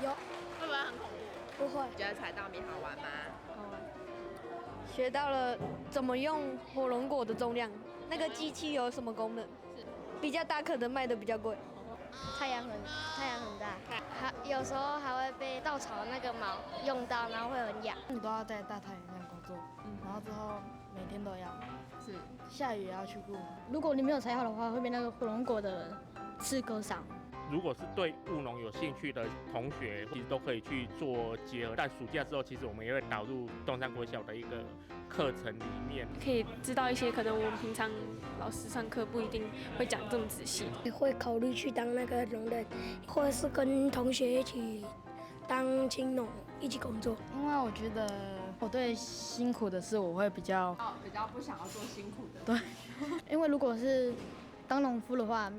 有，会不会很恐怖？不会。觉得采稻米好玩吗？好玩。学到了怎么用火龙果的重量，那个机器有什么功能？比较大可能卖的比较贵。太阳很大，还有时候还会被稻草那个毛用到，然后会很痒。你都要在大太阳下工作，然后之后每天都要，是，下雨也要去顾。如果你没有采好的话，会被那个火龙果的刺割伤。如果是对务农有兴趣的同学，其实都可以去做结合。但暑假之后，其实我们也会导入东山国小的一个课程里面，可以知道一些可能我们平常老师上课不一定会讲这么仔细。会考虑去当那个农人，或者是跟同学一起当青农一起工作。因为我觉得我对辛苦的事我会比较不想要做辛苦的。对，因为如果是当农夫的话，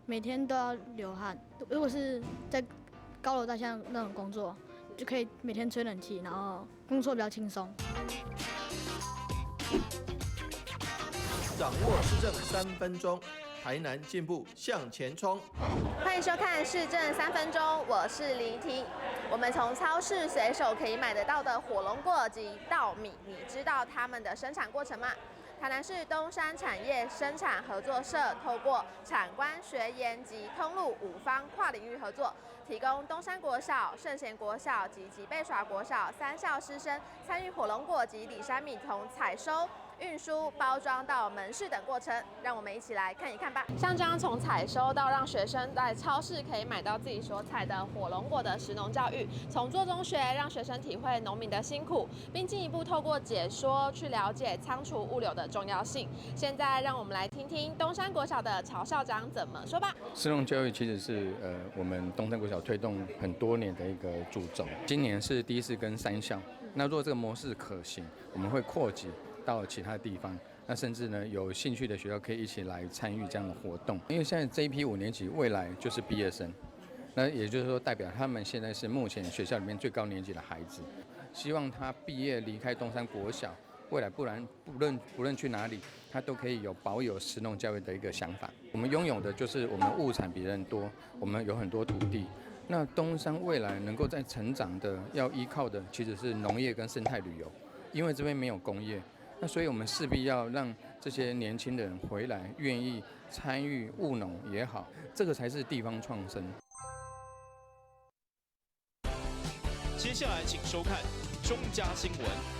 每天都要流汗。如果是在高楼大厦那种工作，就可以每天吹冷气，然后工作比较轻松。掌握市政3分钟，台南进步向前冲。欢迎收看《市政3分钟》，我是黎婷。我们从超市随手可以买得到的火龙果及稻米，你知道它们的生产过程吗？台南市东山产业生产合作社透过产官学研及通路5方跨领域合作，提供东山国小、圣贤国小及吉贝耍国小3校师生参与火龙果及里山米从采收、运输、包装到门市等过程，让我们一起来看一看吧。像这样从采收到让学生在超市可以买到自己所采的火龙果的食农教育，从做中学，让学生体会农民的辛苦，并进一步透过解说去了解仓储物流的重要性。现在让我们来听听东山国小的曹校长怎么说吧。食农教育其实是我们东山国小推动很多年的一个主轴，今年是第一次跟3校。那如果这个模式可行，我们会扩及到其他地方，那甚至呢有兴趣的学校可以一起来参与这样的活动。因为现在这一批5年级未来就是毕业生，那也就是说代表他们现在是目前学校里面最高年级的孩子，希望他毕业离开东山国小，未来不论去哪里，他都可以保有食农教育的一个想法。我们拥有的就是我们物产比人多，我们有很多土地。那东山未来能够在成长的，要依靠的其实是农业跟生态旅游，因为这边没有工业。那所以我们势必要让这些年轻的人回来，愿意参与务农也好，这个才是地方创生。接下来请收看中嘉新闻。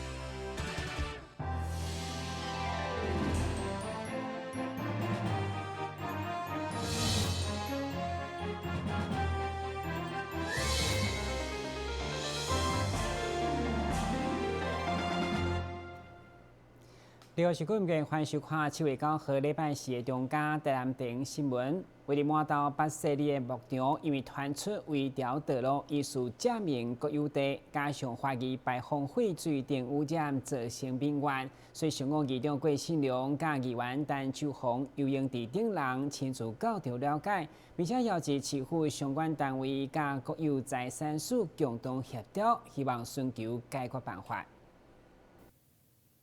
你好，是各位欢迎收看7月9号礼拜4的中嘉台南电新闻。为了满到8世里的牧场，因为传出微调道路艺术假面国有地，加上怀疑排放废水等污染造成病源，所以上午议长郭信良甲议员陈秋红又用伫顶人亲自到场了解，并且邀请市府相关单位甲国有财产署共同协调，希望寻求解决办法。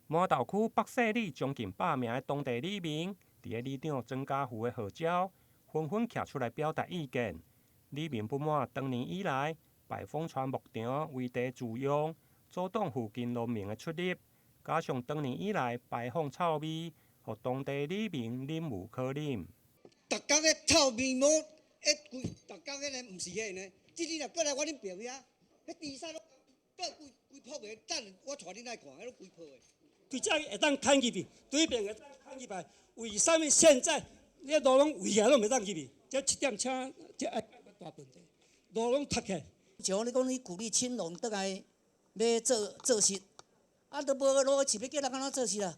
麻豆区北势里将近100名的当地里民，伫个里长曾家富的号召，纷纷站出来表达意见。里民不满多年以来排放川牧场为地自用，阻挡附近农民的出入，加上多年以来排放臭味，互当地里民忍无可忍。逐工个臭味无，逐工个呢，毋是迄个呢。即日若过来我恁庙遐，迄地沙拢规泡个，等我带恁来看，迄拢规泡个。规只会当牵入去，对面会当牵入来。为什么现在迄路拢围啊拢袂当入去？这7点车，这大问题，路拢塌起。像你讲，你鼓励青农倒来要做事，啊，都无路饲要叫人安怎做事啦？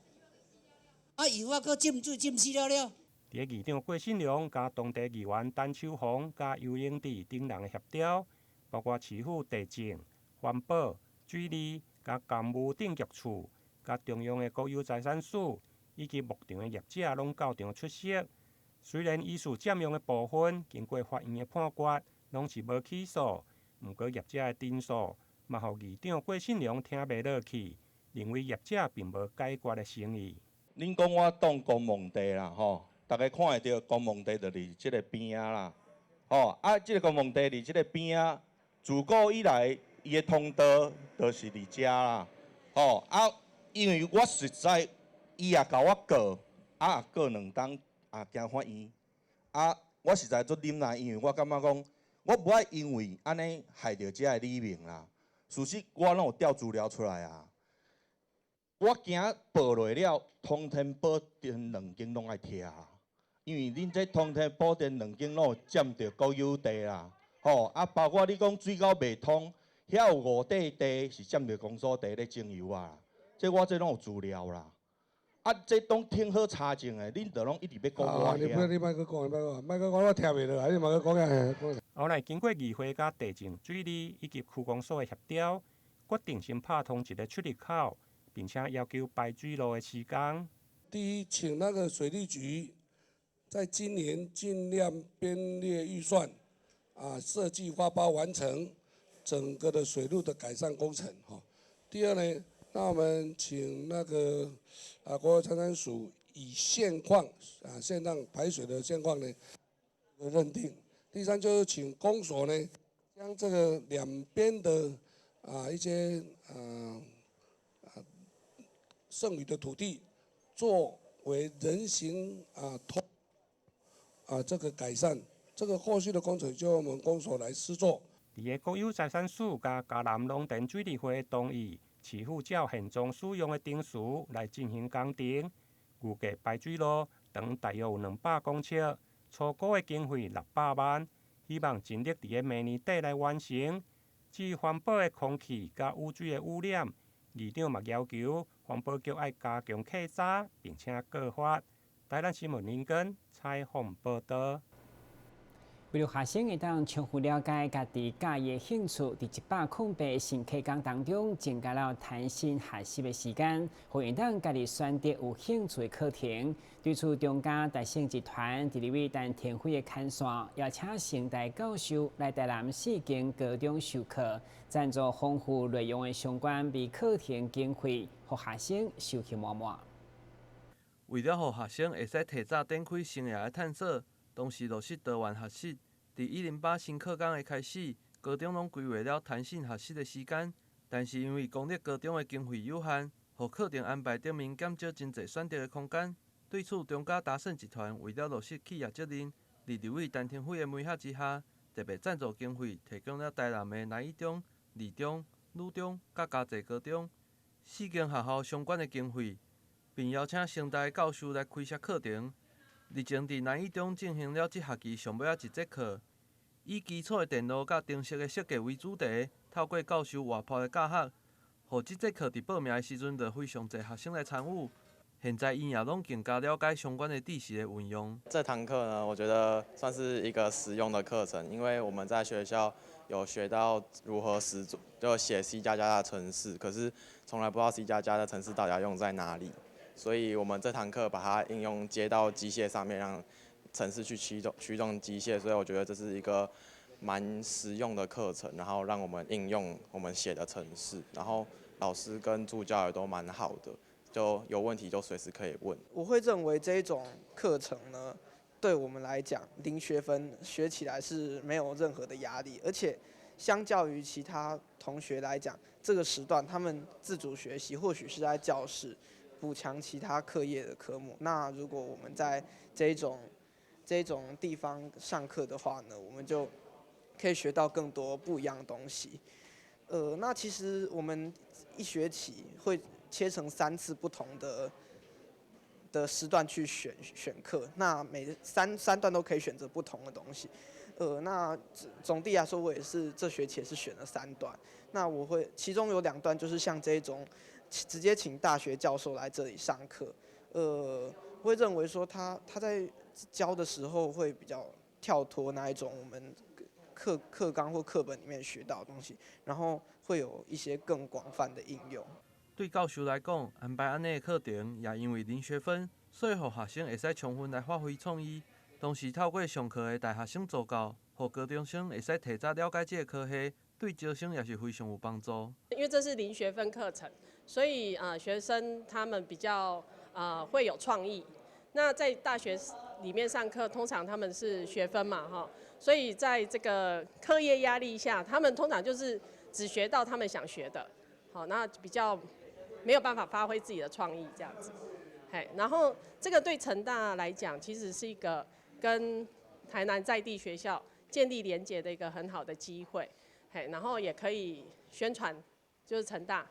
啊，油啊，搁浸水浸死了了。伫个议长郭信良甲当地议员陈秋红甲游泳池等人的协调，包括市府地政、环保、水利甲公务等局处。甲中央的国有财产署以及牧场的业者拢到场出席。虽然医术占用的部分经过法院的判决，拢是无起诉，毋过业者的申诉，嘛互议长郭信良听袂落去，认为业者并无解决的诚意。恁讲我当公墓地啦，吼，大家看会到公墓地就伫即个边啊啦，吼，啊，即个公墓地伫即个边啊，自古以来，伊的通道就是伫遮啦。吼因为我实在，伊也甲我告，告2档，惊法院。我实在足忍啦，因为我感觉讲，我不爱因为安尼害着遮的李明啦。事实我拢有调资料出来啊。我惊报落了，通天保电2间拢爱拆，因为恁这通天保电2间拢有占着国有地啦。包括你讲水沟未通，遐有5块地是占着公所地咧种油啊。我这拢有资料啦。这拢挺好查证的，恁就拢一直要讲我你莫讲，我听袂落，你莫讲呀。后来经过议会甲地政、水利以及区公所的协调，决定先拍通一个出入口，并且要求排水路的施工。第一，请那个水利局在今年尽量编列预算，设计发包完成整个的水路的改善工程。第二呢，那我们请那个国有财产署以现况线上排水的现况呢认定。第三就是请公所呢将这个两边的一些剩余的土地作为人行通这个改善，这个后续的工程就由我们公所来施作。伫个国有财产署甲嘉南农田水利会同意，市府照现状使用的定数来进行工程，预计排水路长大约有200公尺，初估的经费600万，希望尽力伫个明年底来完成。至于环保的空气甲污水的污染，议长嘛要求环保局要加强稽查，并且告发。台南新闻林根采访报道。为了学生会当充分了解家己教育的兴趣，伫108新课纲当中增加了弹性学习的时间，互会当家己选择有兴趣的课程。对此，中嘉大成集团伫位陈天辉的看线，邀请成大教授来台南4间高中授课，赞助丰富内容的相关微课程经费，互学生收获满满。为了让学生会使提早展开生涯的探索，同时落实多元学习，伫108新课纲的开始，高中拢规划了弹性学习的时间，但是因为公立高中的经费有限，互课程安排顶面减少真侪选择的空间。对此，中嘉达盛集团为了落实企业责任，伫立委陈天辉的媒合之下，特别赞助经费提供了台南的南一中、二中、女中、甲嘉济高中4间学校相关的经费，并邀请成大的教授来开设课程。日前伫南一中进行了这学期上尾一节课，以基础的电路甲程式的设计为主题，透过教授活泼的教学，互这节课伫报名的时阵就非常侪学生来参与。现在因也拢更加了解相关的知识的运用。这堂课呢，我觉得算是一个实用的课程，因为我们在学校有学到如何就写 C++ 的程式，可是从来不知道 C++ 的程式到底要用在哪里，所以我们这堂课把它应用接到机械上面，让程式去驱动机械，所以我觉得这是一个蛮实用的课程，然后让我们应用我们写的程式，然后老师跟助教也都蛮好的。就有问题就随时可以问。我会认为这一种课程呢，对我们来讲0学分学起来是没有任何的压力，而且相较于其他同学来讲，这个时段他们自主学习，或许是在教室补强其他课业的科目。那如果我们在这种地方上课的话呢，我们就可以学到更多不一样的东西。那其实我们一学期会切成3次不同的时段去选课，那每三段都可以选择不同的东西。那总体来说，我也是这学期也是选了3段。那其中有2段就是像这种直接请大学教授来这里上课。会认为说他在教的时候会比较跳脱那一种我们课纲或课本里面学到的东西，然后会有一些更广泛的应用。对教授来讲，安排安尼的课程，也因为0学分，所以互学生会使充分来发挥创意。同时，透过上课的大学生助教，互高中生会使提早了解这个科系，对招生也是非常有帮助。因为这是0学分课程，所以学生他们比较会有创意。那在大学里面上课，通常他们是学分嘛，哈，所以在这个课业压力下，他们通常就是只学到他们想学的，好，那比较没有办法发挥自己的创意这样子。然后这个对成大来讲，其实是一个跟台南在地学校建立连结的一个很好的机会，然后也可以宣传就是成大，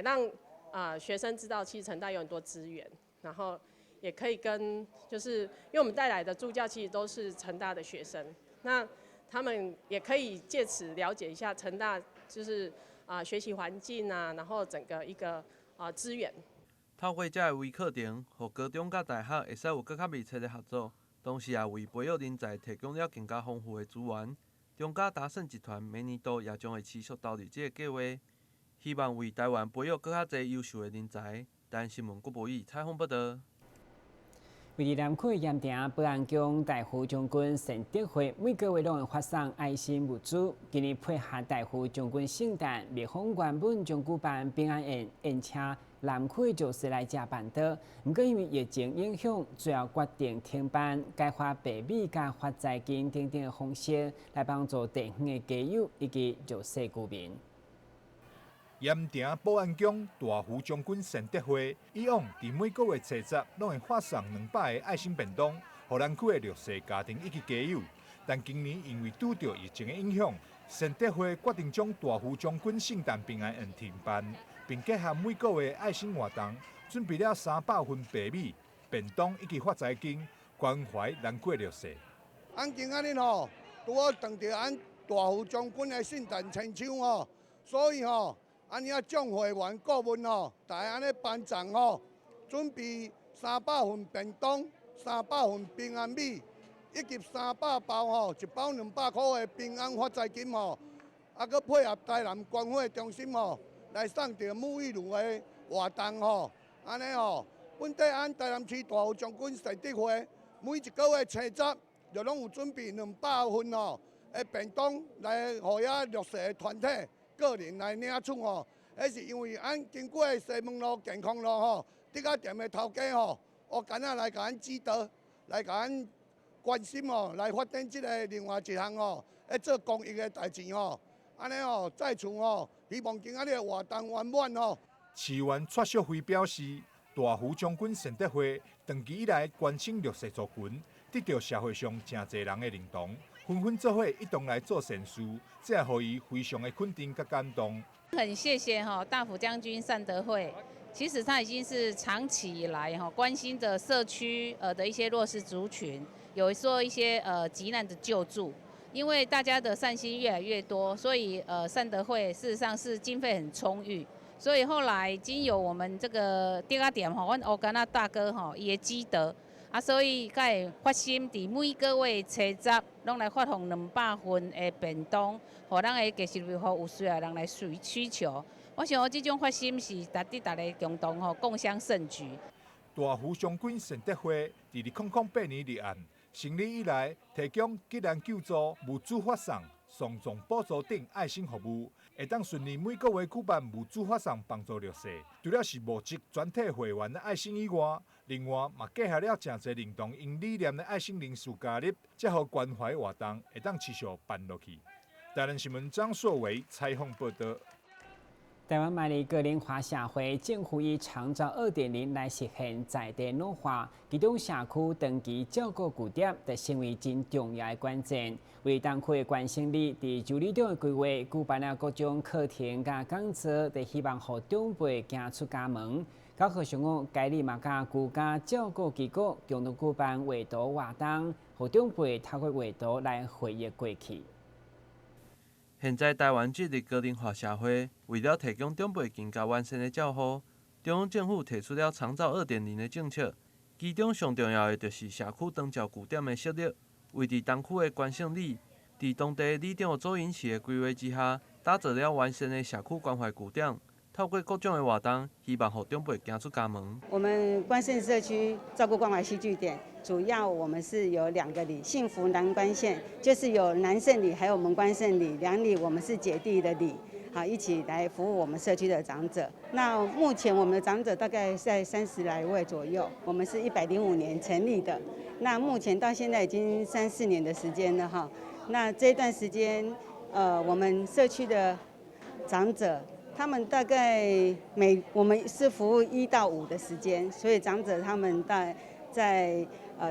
让学生知道其实成大有很多资源，然后也可以跟就是因为我们带来的助教其实都是成大的学生，那他们也可以借此了解一下成大就是学习环境啊，然后整个一个资源。透过这个微课程，互高中甲大学会使有更较密切的合作，同时也为培育人才提供了更加丰富的资源。中嘉达胜集团明年度也将会持续投入这个计划，希望为台湾培育更较侪优秀的人才。台湾新闻郭博义采访报道。为了南区盐埕保安宫大湖将军圣德会，每个月拢会发送爱心物资。今年配合大湖将军圣诞，蜜蜂原本将举办平安宴，宴请南区就是来吃办桌。不过因为疫情影响，最后决定停办，改发白米加发财金等等的方式，来帮助地方的家友以及弱势居民。盐埕保安宫大湖将军圣德会，以往伫每个月初10，拢会发送200个爱心便当，予南区的弱势家庭以及家友。但今年因为拄到疫情的影响，圣德会决定将大湖将军圣诞平安宴停办，并结合每个月爱心活动，准备了300份白米、便当以及发财金，关怀南区的弱势。今仔日吼，拄好撞到大湖将军的圣诞千秋吼，所以吼。安尼啊，将会员顾问吼，大家安尼班长吼，准备300份便当、300份平安米，以及300包吼，1包200块的平安发财金吼，啊，佮配合台南关怀中心吼，来送到沐浴露的活动吼，安尼吼，本地台南市大湖将军圣德会，每一个月初10，就拢有准备200份吼的便当来，互遐弱势的团体。个人来领取吼，迄是因为经过西门路、健康路吼，这家店的头家吼，今仔来甲指导，来甲关心吼，来发展这个另外一项吼，做公益的代志吼，安尼吼再次吼，希望今仔日活动圆满吼。市员卓淑辉表示，大湖将军圣德会长期以来关心弱势族群，得到社会上真侪人的认同。纷纷做伙一同来做善事，这也予伊非常的肯定甲感动。很谢谢大埔将军善德会，其实他已经是长期以来关心着社区的一些弱势族群，有做一些急难的救助。因为大家的善心越来越多，所以善德会事实上是经费很充裕。所以后来经由我们这个第二点阮欧甘那大哥伊的积德。所以才会发心伫每个月初10，拢来发放200份的便当，互咱的家属互有需要人来需求。我想这种发心是值得大家共同共襄盛举。大湖将军圣德会伫2008年立案，成立以来提供急难救助、物资发送、丧葬补助等爱心服务，会当顺利每个月举办物资发送，帮助弱势。除了是募集全体会员的爱心以外，另外嘛结合了真侪认同因理念的爱心人士加入，才互关怀活动会当持续办落去。台南新闻张硕伟采访报道。台湾卖力个人化社会，政府以长照2.0来实现在地老化，其中社区长期照顾据点就成为真重要的关键。为当区的关心力，伫就里长的规划，举办了各种课程甲讲座，就希望互长辈行出家门。教学上午，该里嘛甲居家照顾机构共同举办画图活动，互长辈透过画图来回忆过去。现在台湾致力个人化社会，为了提供长辈更加完善的照护，中央政府提出了长照2.0的政策，其中上重要的就是社区长照据点的设立。为伫当区的关心里，伫当地里长左营市的规划之下，打造了完善的社区关怀据点。透过各种的活动，希望互长辈行出家门。我们关圣社区照顾关怀戏剧点，主要我们是有2个里，幸福南关线就是有南圣里还有我们关圣里2里，我们是姐弟的里，好一起来服务我们社区的长者。那目前我们的长者大概在30来位左右，我们是105年成立的，那目前到现在已经3、4年的时间了哈。那这一段时间，我们社区的长者，他们大概我们是服务1到5的时间，所以长者他们在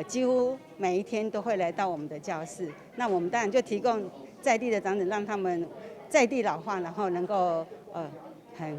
几乎每一天都会来到我们的教室。那我们当然就提供在地的长者，让他们在地老化，然后能够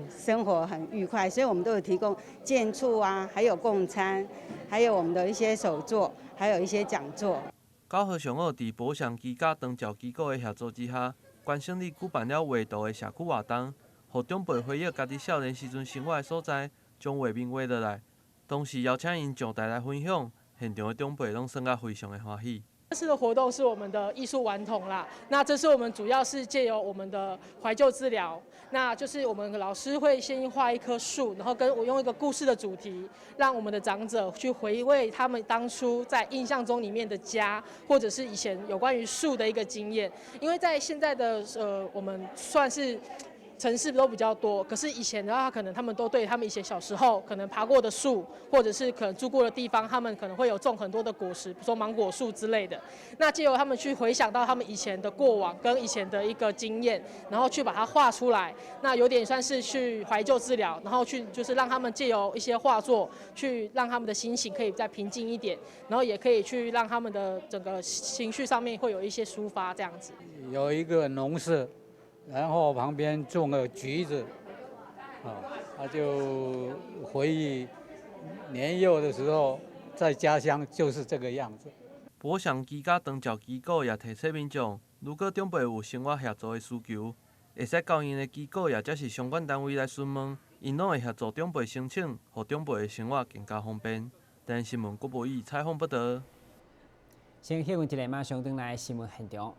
生活很愉快，所以我们都有提供健促啊，还有共餐，还有我们的一些手作，还有一些讲座。高和尚澳伫保祥基甲长照机构的协助之下，关省里举办了画图的社区活动，让长辈回忆家己少年时阵生活的所在，将画面画落来，同时邀请因上台来分享，现场的长辈拢算甲非常的欢喜。这次的活动是我们的艺术顽童啦，那这次我们主要是借由我们的怀旧治疗，那就是我们老师会先画一棵树，然后跟我用一个故事的主题，让我们的长者去回味他们当初在印象中里面的家，或者是以前有关于树的一个经验。因为在现在的我们算是城市都比较多，可是以前的话，可能他们都对他们以前小时候可能爬过的树，或者是可能住过的地方，他们可能会有种很多的果实，比如说芒果树之类的。那藉由他们去回想到他们以前的过往跟以前的一个经验，然后去把它画出来，那有点算是去怀旧治疗，然后去就是让他们藉由一些画作，去让他们的心情可以再平静一点，然后也可以去让他们的整个情绪上面会有一些抒发这样子。有一个农舍。然后旁边种个橘子，他就回忆年幼的时候在家乡就是这个样子。保祥基甲长照机构也提醒民众，如果长辈有生活协助的需求，会使到因的机构也或是相关单位来询问，因拢会协助长辈申请，让长辈的生活更加方便。台湾新闻郭博义采访报道。先休息一下，马上回来新闻现场。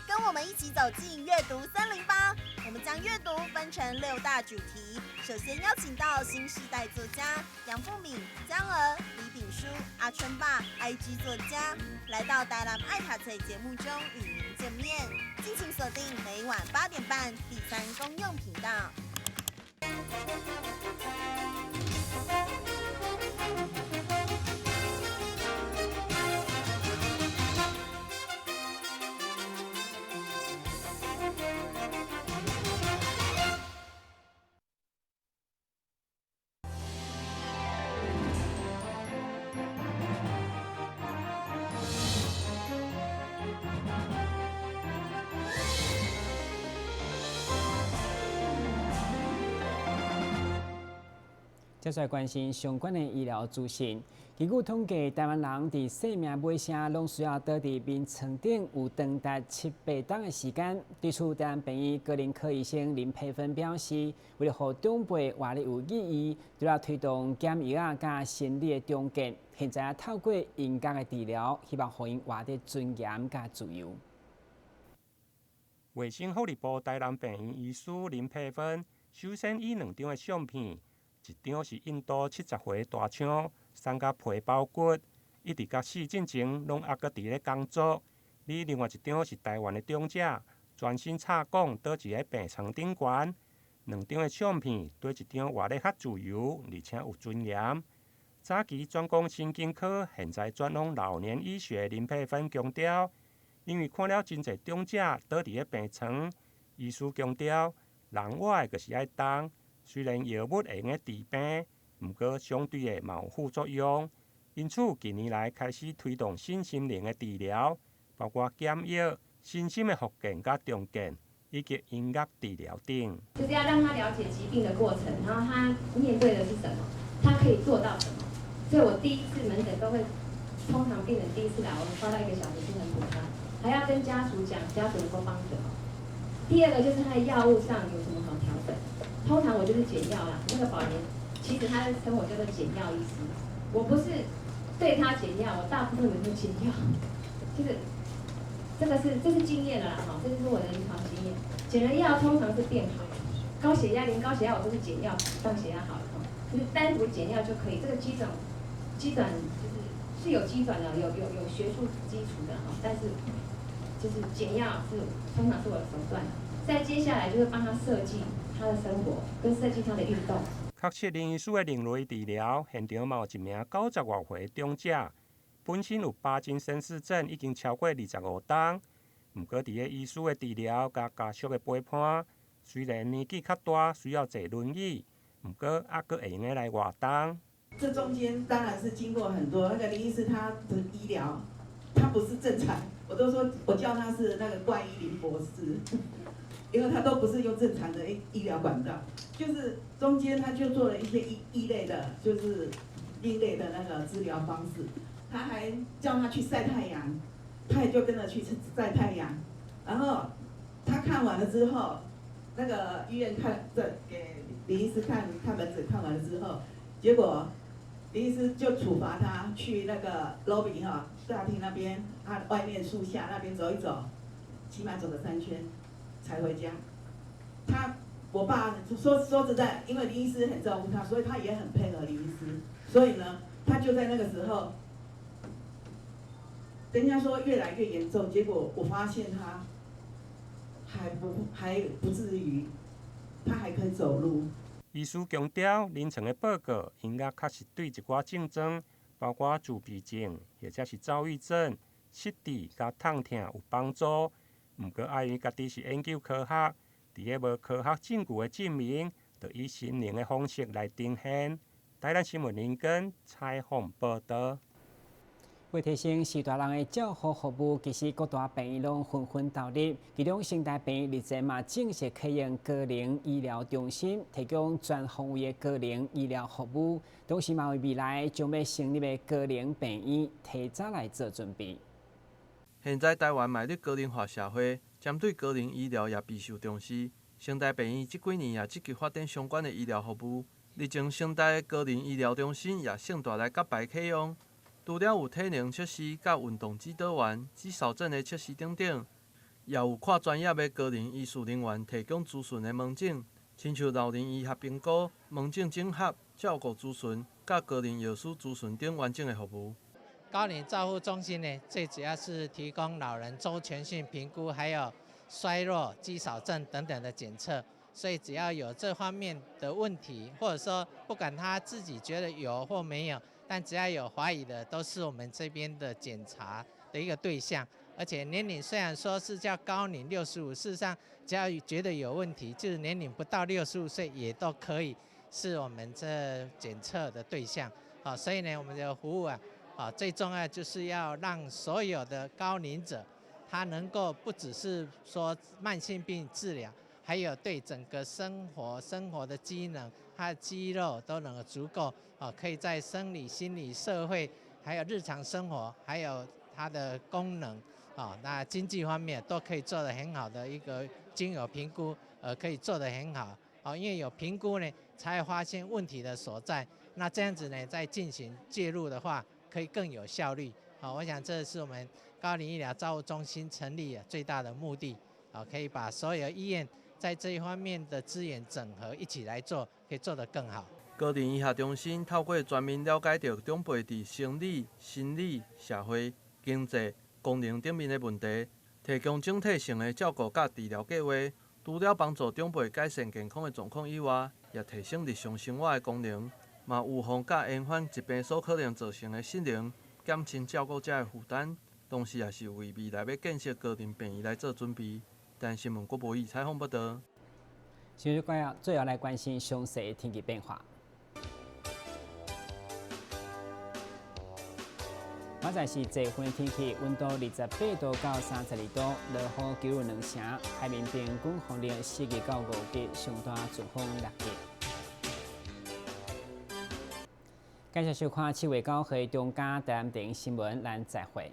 跟我们一起走进阅读森林吧！我们将阅读分成6大主题。首先邀请到新时代作家杨富敏、江娥、李炳书、阿春爸、IG 作家，来到台南爱读册节目中与您见面。敬请锁定每晚8点半第3公用频道。接下来关心相关的医疗资讯。根据统计，台湾人伫生命尾声，拢需要倒伫眠床顶有长达7-8天的时间。对此，台湾病院个人科医生林佩芬表示，为了让长辈活得有意义，除了推动减药啊加心理的重建，现在透过音乐的治疗，希望让因活得尊严加自由。卫生福利部台南病院医师林佩芬首先以2张的相片。一张是印度70岁大枪，送甲皮包骨，一直甲4进前拢还阁伫咧工作。另外一张是台湾的长者，专心插管倒伫咧病床顶悬。2张的相片，对一张活得较自由，而且有尊严。早期专攻神经科，现在转往老年医学。林佩芬强调，因为看了真侪长者倒伫咧病床，医师强调，人活的就是爱动。虽然药物会用治病，不过相对的嘛有副作用，因此近年来开始推动身心灵的治疗，包括减药、身心的复健加重建，以及音乐治疗等。就是要让他了解疾病的过程，然后他面对的是什么，他可以做到什么。所以我第一次门诊都会，通常病人第一次来，我们花到1个小时是很紧张，还要跟家属讲家属能够帮什么。第二个就是他的药物上有什么好调整。通常我就是减药啦，那个宝莲其实他的称我叫做减药医师，我不是对他减药，我大部分人都减药，就是这是经验了啦哈，这就是我的临床经验。减了药通常是变好，高血压连高血压我都是减药让血压好了哈，就是单独减药就可以。这个机转就是有机转的，有学术基础的哈，但是就是减药通常是我的手段。再接下来就是帮他设计他的生活，跟设计他的运动。确实，林医师的另类治疗现场嘛有一名90多岁的长者，本身有帕金森氏症已经超过25档，毋过伫个医师的治疗甲家属的陪伴，虽然年纪较大，需要坐轮椅，毋过还佫会用个来活动。这中间当然是经过很多，那个林医师他的医疗，他不是正常，我都说我叫他是那个怪医林博士，因为他都不是用正常的医疗管道，就是中间他就做了一些异类的，就是另类的那个治疗方式，他还叫他去晒太阳，他也就跟着去晒太阳，然后他看完了之后，那个医院给林医师看门诊看完了之后，结果林医师就处罚他去那个 lobby 大厅那边，外面树下那边走一走，起码走个3圈才回家。我爸说实在，因为林医师很照顾他，所以他也很配合林医师，所以呢，他就在那个时候，人家说越来越严重，结果我发现他还不至于，他还可以走路。医师强调，临床的报告应该确实对一寡症状，包括自闭症或者是躁郁症、失智甲痛痛有帮助。毋过，碍于家己是研究科学，伫个无科学证据的证明，就以心灵的方式来呈现。台南新闻林根采访报道。为提升时代人的照护服务，其实各大病院拢纷纷投入。其中成大病院日前嘛正式启用高龄医疗中心，提供全方位的高龄医疗服务，同时嘛为未来将要成立的高龄病院提早来做准备。现在台湾迈入高龄化社会，针对高龄医疗也备受重视。成大病院这几年也积极发展相关的医疗服务，日前成大的高龄医疗中心也盛大来甲牌启用。除了有体能设施、甲运动指导员、肌少症的设施等等，也有跨专业的高龄医术人员提供咨询的门诊，亲像老龄医学评估、门诊整合、照顾咨询、甲高龄药师咨询等完整的服务。高龄照护中心呢，最主要是提供老人周全性评估，还有衰弱、肌少症等等的检测。所以只要有这方面的问题，或者说不管他自己觉得有或没有，但只要有怀疑的，都是我们这边的检查的一个对象。而且年龄虽然说是叫高龄65，事实上只要觉得有问题，就是年龄不到65岁也都可以是我们这检测的对象。好，所以呢，我们的服务最重要就是要让所有的高龄者，他能够不只是说慢性病治疗，还有对整个生活的机能，他的肌肉都能够足够可以在生理、心理、社会，还有日常生活，还有它的功能那经济方面都可以做得很好的一个经由评估，可以做得很好因为有评估呢，才会发现问题的所在。那这样子呢，再进行介入的话，可以更有效率。我想这是我们高龄医疗照护中心成立最大的目的。可以把所有医院在这一方面的资源整合一起来做，可以做得更好。高龄医学中心透过全面了解到长辈伫生理、心理、社会、经济、功能等面的问题，提供整体性的照顾甲治疗计划。除了帮助长辈改善健康的状况以外，也提升日常生活的功能，嘛预防甲延缓疾病所可能造成的失能，减轻照顾者的负担。同时，也是为未来要建设高龄病院来做准备。但新闻郭博义采访报道。最后来关心详细天气变化。明仔是多云天气，温度28度到32度，落雨9有2成，海面平均风力4级到5级，上大阵风6级。感谢收看7月9号中嘉台南电影新闻，咱再会。